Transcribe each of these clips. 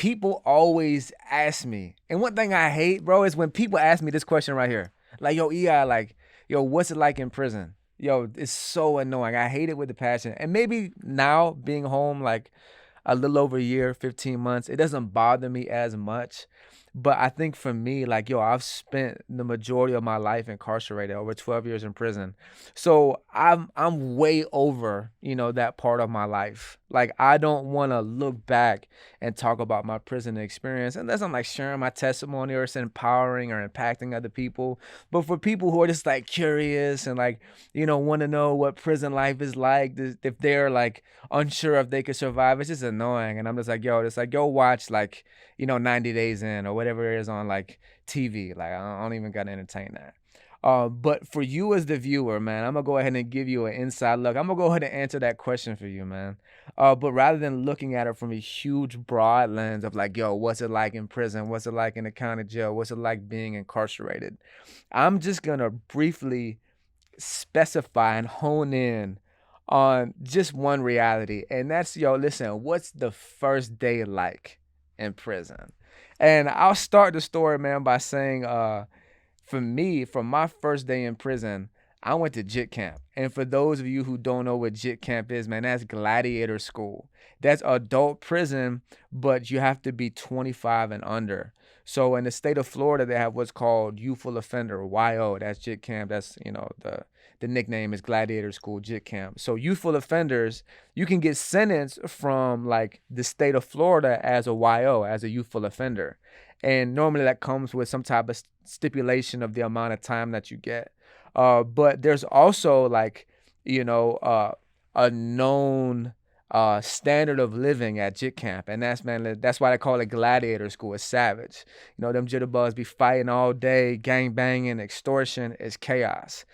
people always ask me, and one thing I hate, bro, is when people ask me this question right here. Like, yo, EI, like, yo, what's it like in prison? Yo, it's so annoying. I hate it with a passion. And maybe now being home like a little over a year, 15 months, it doesn't bother me as much. But I think for me, like, yo, I've spent the majority of my life incarcerated, over 12 years in prison. So I'm way over, that part of my life. Like, I don't want to look back and talk about my prison experience unless I'm like sharing my testimony or it's empowering or impacting other people. But for people who are just like curious and like, want to know what prison life is like, if they're like unsure if they could survive, it's just annoying. And I'm just like, yo, it's like, go watch like, 90 Days In or whatever it is on like TV. Like, I don't even got to entertain that. But for you as the viewer, man, I'm gonna go ahead and give you an inside look. I'm gonna go ahead and answer that question for you, man. But rather than looking at it from a huge, broad lens of like, yo, what's it like in prison? What's it like in the county jail? What's it like being incarcerated? I'm just gonna briefly specify and hone in on just one reality, and that's, yo, listen, what's the first day like in prison? And I'll start the story, man, by saying, for me, from my first day in prison, I went to JIT camp. And for those of you who don't know what JIT camp is, man, that's gladiator school. That's adult prison, but you have to be 25 and under. So in the state of Florida, they have what's called youthful offender, YO. That's JIT camp. That's, the nickname is gladiator school, JIT camp. So youthful offenders, you can get sentenced from like the state of Florida as a YO, as a youthful offender. And normally that comes with some type of stipulation of the amount of time that you get. But there's also like, a known standard of living at JIT camp. And that's why they call it gladiator school. It's savage. Them jitterbugs be fighting all day, gang banging, extortion is chaos.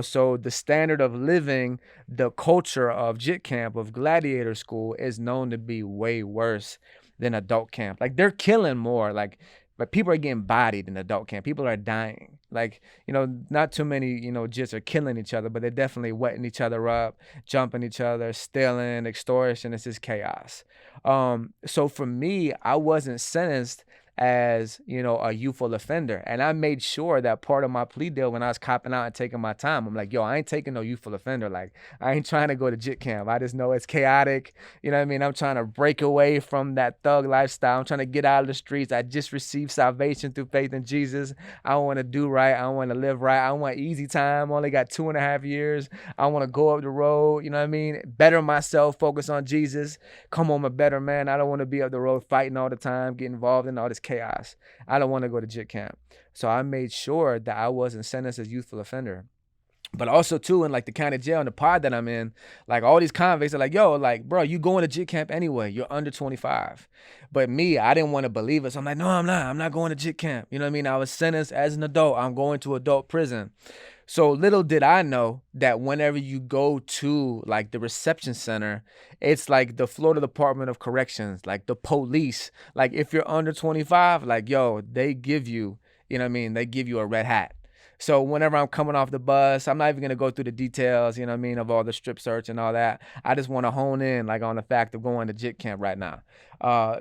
So the standard of living, the culture of JIT camp, of gladiator school, is known to be way worse than adult camp. Like, they're killing more. Like, but people are getting bodied in adult camp. People are dying. Like, not too many, jits are killing each other, but they're definitely wetting each other up, jumping each other, stealing, extortion. It's just chaos. So for me, I wasn't sentenced as, a youthful offender. And I made sure that part of my plea deal when I was copping out and taking my time, I'm like, yo, I ain't taking no youthful offender. Like, I ain't trying to go to JIT camp. I just know it's chaotic. You know what I mean? I'm trying to break away from that thug lifestyle. I'm trying to get out of the streets. I just received salvation through faith in Jesus. I want to do right. I want to live right. I want easy time. Only got 2.5 years. I want to go up the road. You know what I mean? Better myself, focus on Jesus, come home a better man. I don't want to be up the road fighting all the time, get involved in all this chaos. I don't want to go to JIT camp. So I made sure that I wasn't sentenced as youthful offender. But also too, in like the county jail and the pod that I'm in, like all these convicts are like, yo, like, bro, you going to JIT camp anyway. You're under 25. But me, I didn't want to believe it. So I'm like, no, I'm not. I'm not going to JIT camp. You know what I mean? I was sentenced as an adult. I'm going to adult prison. So little did I know that whenever you go to like the reception center, it's like the Florida Department of Corrections, like the police. Like, if you're under 25, like, yo, they give you, you know what I mean? They give you a red hat. So whenever I'm coming off the bus, I'm not even going to go through the details, you know what I mean, of all the strip search and all that. I just want to hone in like on the fact of going to JIT camp right now.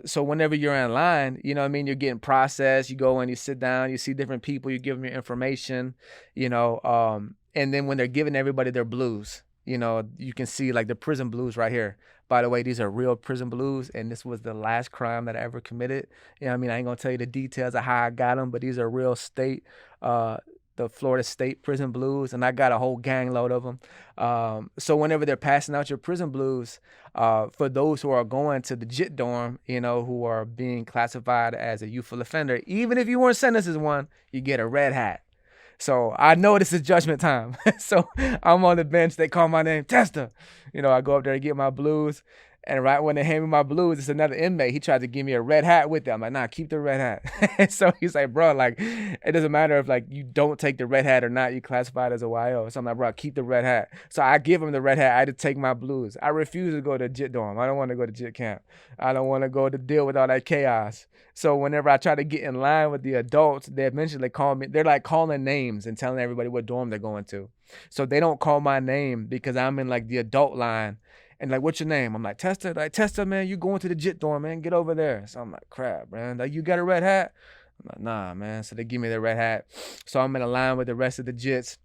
So whenever you're in line, you know what I mean, you're getting processed. You go in, you sit down, you see different people, you give them your information, and then when they're giving everybody their blues, you can see like the prison blues right here. By the way, these are real prison blues, and this was the last crime that I ever committed. You know what I mean? I ain't going to tell you the details of how I got them, but these are real the Florida State prison blues, and I got a whole gang load of them. So whenever they're passing out your prison blues, for those who are going to the JIT dorm, who are being classified as a youthful offender, even if you weren't sentenced as one, you get a red hat. So I know this is judgment time. So I'm on the bench. They call my name, Tester. I go up there to get my blues. And right when they hand me my blues, it's another inmate. He tried to give me a red hat with it. I'm like, nah, keep the red hat. So he's like, bro, like, it doesn't matter if like you don't take the red hat or not. You classified as a YO. So I'm like, bro, keep the red hat. So I give him the red hat. I had to take my blues. I refuse to go to JIT dorm. I don't want to go to JIT camp. I don't want to go to deal with all that chaos. So whenever I try to get in line with the adults, they eventually call me. They're like calling names and telling everybody what dorm they're going to. So they don't call my name because I'm in like the adult line. And like, what's your name? I'm like, Testa. Like, Testa, man, you going to the JIT dorm, man. Get over there. So I'm like, crap, man. Like, you got a red hat? I'm like, nah, man. So they give me the red hat. So I'm in a line with the rest of the JITs.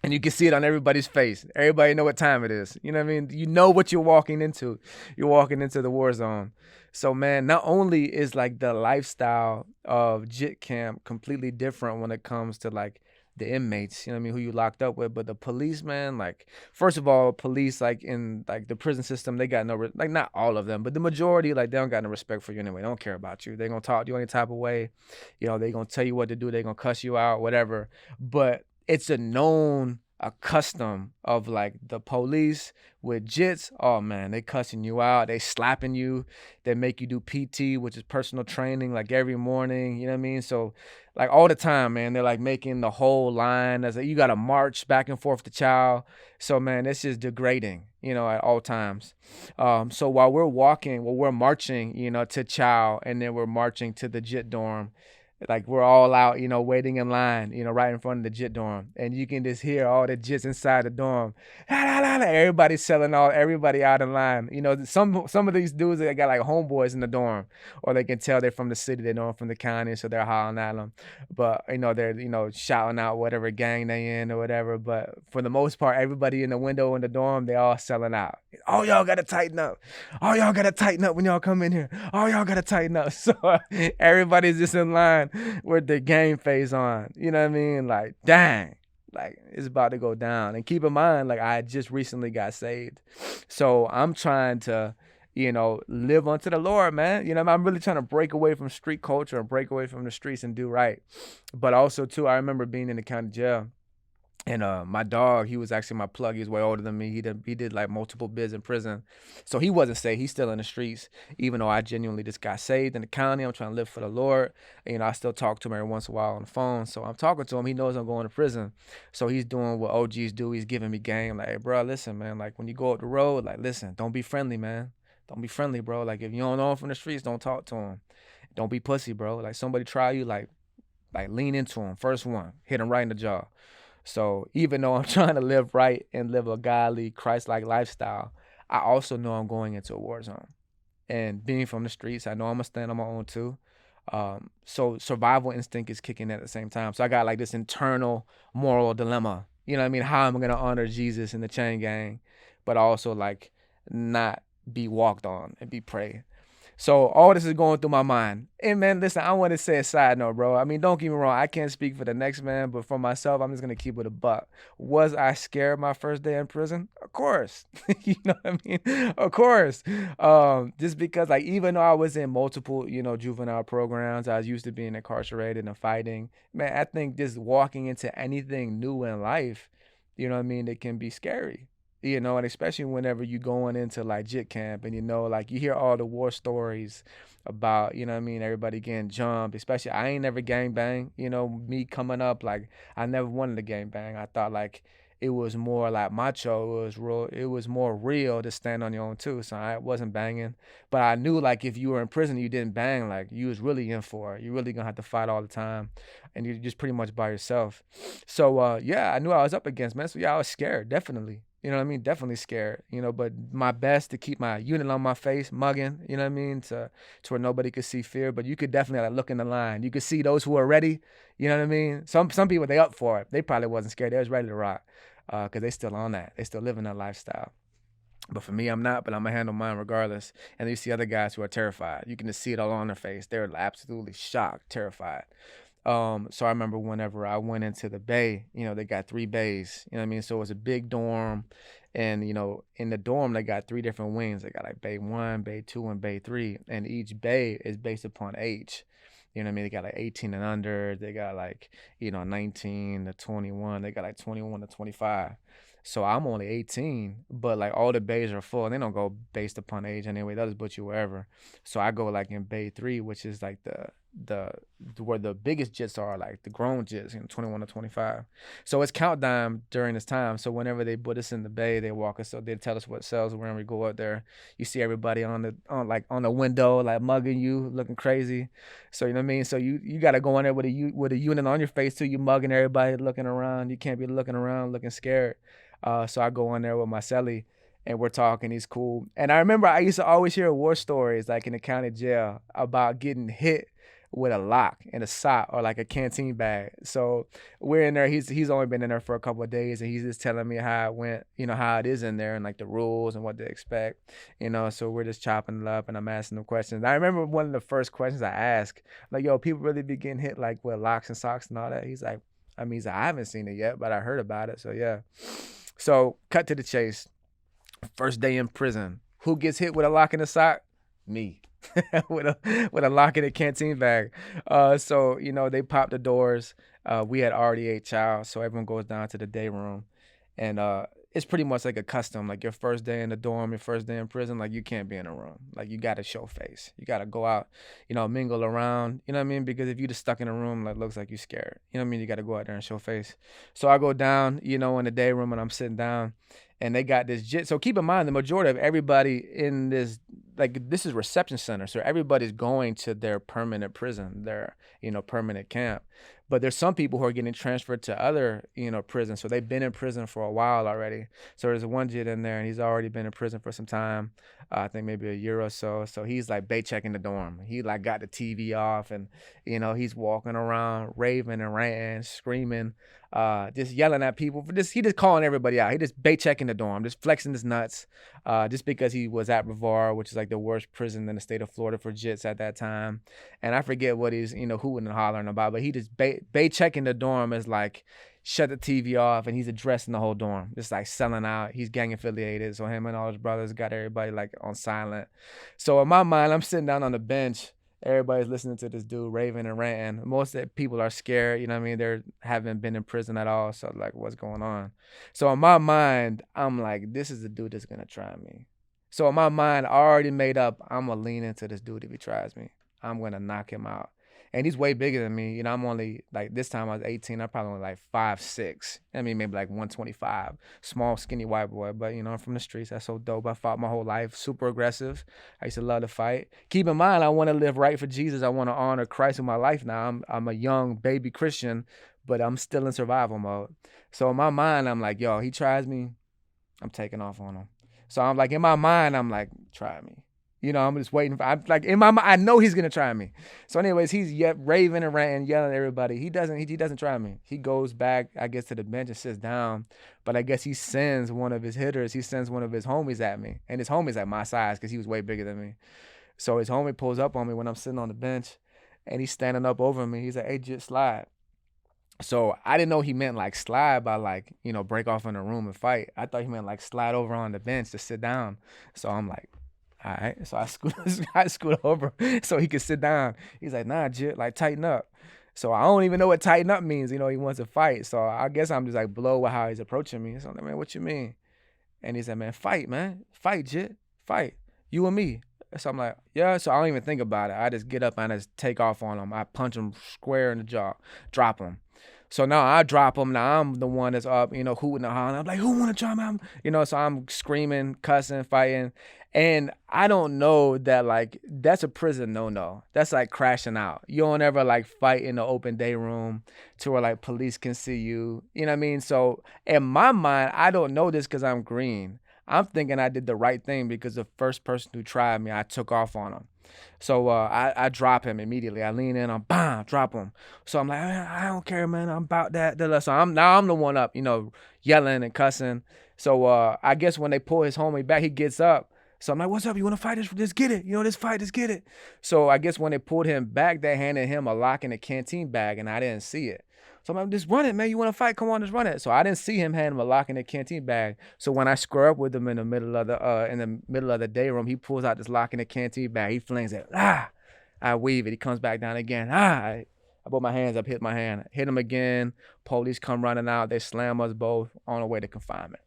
And you can see it on everybody's face. Everybody know what time it is. You know what I mean? You know what you're walking into. You're walking into the war zone. So, man, not only is like the lifestyle of JIT camp completely different when it comes to like the inmates, you know what I mean, who you locked up with, but the police, man, like, first of all, police, like in like the prison system, they got no, like not all of them, but the majority, like they don't got no respect for you anyway. They don't care about you. They gonna talk to you any type of way. You know, they gonna tell you what to do. They gonna cuss you out, whatever. But it's a custom of like the police with JITs. Oh man, they cussing you out, they slapping you, they make you do PT, which is personal training, like every morning, you know what I mean? So like all the time, man, they're like making the whole line as like, you gotta march back and forth to chow. So man, it's just degrading, you know, at all times. So while we're marching, you know, to chow, and then we're marching to the JIT dorm, like we're all out, you know, waiting in line, you know, right in front of the JIT dorm. And you can just hear all the JITs inside the dorm. Everybody's selling everybody out in line. You know, some of these dudes, they got like homeboys in the dorm, or they can tell they're from the city, they know them from the county, so they're hollering at them. But, you know, they're, you know, shouting out whatever gang they in or whatever. But for the most part, everybody in the window in the dorm, they all selling out. Oh, y'all got to tighten up. Oh, y'all got to tighten up when y'all come in here. Oh, y'all got to tighten up. So everybody's just in line with the game face on. You know what I mean? Like, dang. Like, it's about to go down. And keep in mind, like, I just recently got saved. So I'm trying to, you know, live unto the Lord, man. You know, I'm really trying to break away from street culture and break away from the streets and do right. But also, too, I remember being in the county jail. And my dog, he was actually my plug. He was way older than me. He did like multiple bids in prison. So he wasn't saved. He's still in the streets, even though I genuinely just got saved in the county. I'm trying to live for the Lord. And, you know, I still talk to him every once in a while on the phone. So I'm talking to him. He knows I'm going to prison. So he's doing what OGs do. He's giving me game. Like, hey, bro, listen, man. Like, when you go up the road, like, listen, don't be friendly, man. Don't be friendly, bro. Like, if you don't know him from the streets, don't talk to him. Don't be pussy, bro. Like, somebody try you, like lean into him. First one, hit him right in the jaw. So even though I'm trying to live right and live a godly, Christ-like lifestyle, I also know I'm going into a war zone. And being from the streets, I know I'm gonna stand on my own too. So survival instinct is kicking at the same time. So I got like this internal moral dilemma. You know what I mean? How am I gonna honor Jesus in the chain gang, but also like not be walked on and be preyed? So all this is going through my mind. And man, listen, I want to say a side note, bro. I mean, don't get me wrong. I can't speak for the next man, but for myself, I'm just going to keep it a buck. Was I scared my first day in prison? Of course. You know what I mean? Of course. Just because like, even though I was in multiple, you know, juvenile programs, I was used to being incarcerated and fighting. Man, I think just walking into anything new in life, you know what I mean, it can be scary. You know, and especially whenever you going into like JIT camp and, you know, like you hear all the war stories about, you know what I mean, everybody getting jumped, especially I ain't never gang bang, you know, me coming up, like I never wanted to gang bang. I thought like it was more like macho, it was more real to stand on your own too. So I wasn't banging. But I knew like if you were in prison you didn't bang, like you was really in for it. You're really gonna have to fight all the time and you're just pretty much by yourself. So yeah, I knew I was up against, man. So yeah, I was scared, definitely. You know what I mean? Definitely scared, you know, but my best to keep my unit on my face, mugging, you know what I mean? To where nobody could see fear, but you could definitely like look in the line. You could see those who are ready, you know what I mean? Some people, they up for it. They probably wasn't scared. They was ready to rock because they still on that. They still living that lifestyle. But for me, I'm not, but I'm going to handle mine regardless. And then you see other guys who are terrified. You can just see it all on their face. They're absolutely shocked, terrified. So I remember whenever I went into the bay, you know, they got 3 bays, you know what I mean? So it was a big dorm, and, you know, in the dorm, they got 3 different wings. They got like bay 1, bay 2, and bay 3, and each bay is based upon age. You know what I mean? They got like 18 and under, they got like, you know, 19 to 21, they got like 21 to 25. So I'm only 18, but like all the bays are full, and they don't go based upon age anyway. They'll just put you wherever. So I go like in bay 3, which is like the where the biggest JITs are, like the grown JITs, you know, 21 to 25. So it's countdown during this time. So whenever they put us in the bay, they walk us, so they tell us what cells we're in. We go up there, you see everybody on the window, like mugging you, looking crazy. So you know what I mean. So you got to go in there with a unit on your face too. You mugging everybody, looking around. You can't be looking around, looking scared. So I go in there with my cellie, and we're talking. He's cool. And I remember I used to always hear war stories like in the county jail about getting hit with a lock and a sock or like a canteen bag. So we're in there. He's only been in there for a couple of days, and he's just telling me how it went, how it is in there and like the rules and what to expect, So we're just chopping it up, and I'm asking him questions. I remember one of the first questions I asked, like, "Yo, people really be getting hit like with locks and socks and all that?" He's like, I haven't seen it yet, but I heard about it. So yeah. So cut to the chase. First day in prison. Who gets hit with a lock and a sock? Me. with a lock in a canteen bag. So they pop the doors. We had already ate chow, so everyone goes down to the day room, and it's pretty much like a custom. Like your first day in the dorm, your first day in prison, like you can't be in a room. Like you got to show face. You got to go out, mingle around. You know what I mean? Because if you just stuck in a room, like looks like you scared. You know what I mean? You got to go out there and show face. So I go down, in the day room, and I'm sitting down, and they got this jit. So keep in mind, the majority of everybody in this, like this is reception center, so everybody's going to their permanent prison, their permanent camp. But there's some people who are getting transferred to other prisons, so they've been in prison for a while already. So there's one jit in there, and he's already been in prison for some time, I think maybe a year or so. So he's like bay checking the dorm. He like got the TV off, and he's walking around raving and ranting, screaming, just yelling at people. He just calling everybody out. He just bay checking the dorm, just flexing his nuts, just because he was at Brevard, which is like the worst prison in the state of Florida for jits at that time. And I forget what he's hooting and hollering about, but he just bay checking the dorm is like shut the TV off, and he's addressing the whole dorm, just like selling out. He's gang affiliated, so him and all his brothers got everybody like on silent. So in my mind, I'm sitting down on the bench. Everybody's listening to this dude raving and ranting. Most of the people are scared, you know what I mean? They haven't been in prison at all, so like, what's going on? So in my mind, I'm like, this is the dude that's gonna try me. So in my mind, I already made up, I'm gonna lean into this dude if he tries me. I'm gonna knock him out. And he's way bigger than me. I'm only like, this time I was 18, I'm probably only like 5'6". I mean, maybe like 125. Small, skinny white boy. But I'm from the streets. That's so dope. I fought my whole life. Super aggressive. I used to love to fight. Keep in mind, I want to live right for Jesus. I want to honor Christ in my life now. I'm a young baby Christian, but I'm still in survival mode. So in my mind, I'm like, yo, he tries me, I'm taking off on him. So I'm like, in my mind, I'm like, try me. I'm just waiting for. I'm like in my mind, I know he's gonna try me. So, anyways, he's raving and ranting, yelling at everybody. He doesn't try me. He goes back, I guess, to the bench and sits down. But I guess he sends one of his hitters. He sends one of his homies at me, and his homie's at my size because he was way bigger than me. So his homie pulls up on me when I'm sitting on the bench, and he's standing up over me. He's like, "Hey, just slide." So I didn't know he meant like slide by like break off in a room and fight. I thought he meant like slide over on the bench to sit down. So I'm like, all right. So I scoot over so he could sit down. He's like, nah, Jit, like tighten up. So I don't even know what tighten up means. He wants to fight. So I guess I'm just like blow with how he's approaching me. So I'm like, man, what you mean? And he said, man, fight, man. Fight, Jit. Fight. You and me. So I'm like, yeah. So I don't even think about it. I just get up and I just take off on him. I punch him square in the jaw, drop him. So now I drop him. Now I'm the one that's up, hooting and hollering. I'm like, who want to try me? So I'm screaming, cussing, fighting. And I don't know that, like, that's a prison no-no. That's like crashing out. You don't ever, like, fight in the open day room to where, like, police can see you. You know what I mean? So in my mind, I don't know this because I'm green. I'm thinking I did the right thing because the first person who tried me, I took off on him. So I drop him immediately. I lean in, I'm drop him. So I'm like, I don't care, man. I'm about that. So I'm the one up, yelling and cussing. So I guess when they pull his homie back, he gets up. So I'm like, what's up? You want to fight? Just get it. This fight, just get it. So I guess when they pulled him back, they handed him a lock in a canteen bag, and I didn't see it. So I'm like, just run it, man. You want to fight? Come on, just run it. So I didn't see him hand him a lock in the canteen bag. So when I square up with him in the middle of the day room, he pulls out this lock in the canteen bag. He flings it. I weave it. He comes back down again. I put my hands up, hit my hand, hit him again. Police come running out. They slam us both on the way to confinement.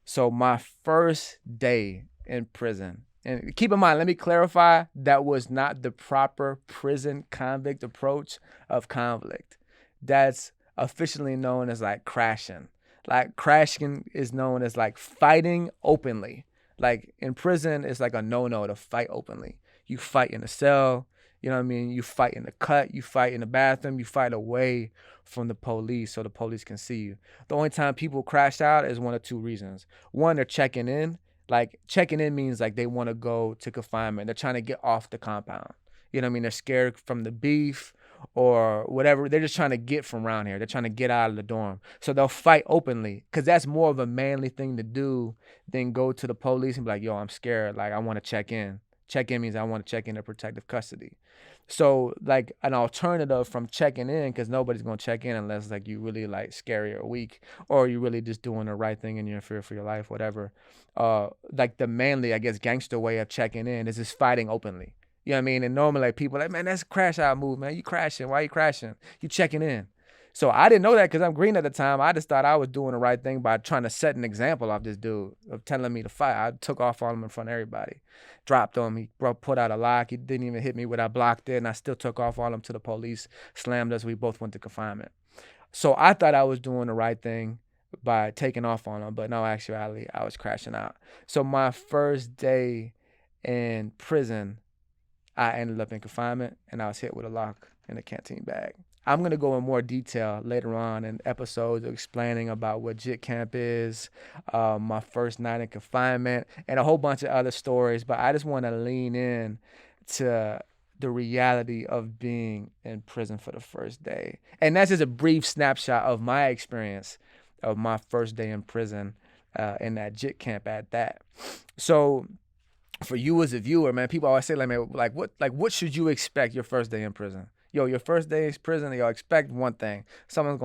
So my first day in prison, and keep in mind, let me clarify, that was not the proper prison convict approach of convict. That's officially known as like crashing. Like crashing is known as like fighting openly. Like in prison, it's like a no-no to fight openly. You fight in a cell, you know what I mean? You fight in the cut, you fight in the bathroom, you fight away from the police so the police can see you. The only time people crash out is one of two reasons. One, they're checking in. Like checking in means like they want to go to confinement. They're trying to get off the compound. You know what I mean? They're scared from the beef or whatever. They're just trying to get from around here. They're trying to get out of the dorm. So they'll fight openly because that's more of a manly thing to do than go to the police and be like, yo, I'm scared. Like, I want to check in. Check in means I want to check into protective custody. So like an alternative from checking in, because nobody's gonna check in unless like you really like scary or weak, or you really just doing the right thing and you're in fear for your life, whatever. Like the manly, I guess, gangster way of checking in is just fighting openly. You know what I mean? And normally like people like, man, that's a crash out move, man. You crashing? Why you crashing? You checking in? So I didn't know that because I'm green at the time. I just thought I was doing the right thing by trying to set an example of this dude of telling me to fight. I took off on him in front of everybody, dropped him. He put out a lock. He didn't even hit me when I blocked it, and I still took off on him to the police. Slammed us. We both went to confinement. So I thought I was doing the right thing by taking off on him, but no, actuality, I was crashing out. So my first day in prison, I ended up in confinement, and I was hit with a lock in a canteen bag. I'm going to go in more detail later on in episodes explaining about what JIT camp is, my first night in confinement, and a whole bunch of other stories. But I just want to lean in to the reality of being in prison for the first day. And that's just a brief snapshot of my experience of my first day in prison in that JIT camp at that. So for you as a viewer, man, people always say like, man, what should you expect your first day in prison? Yo, your first day in prison, yo, expect one thing. Someone's gonna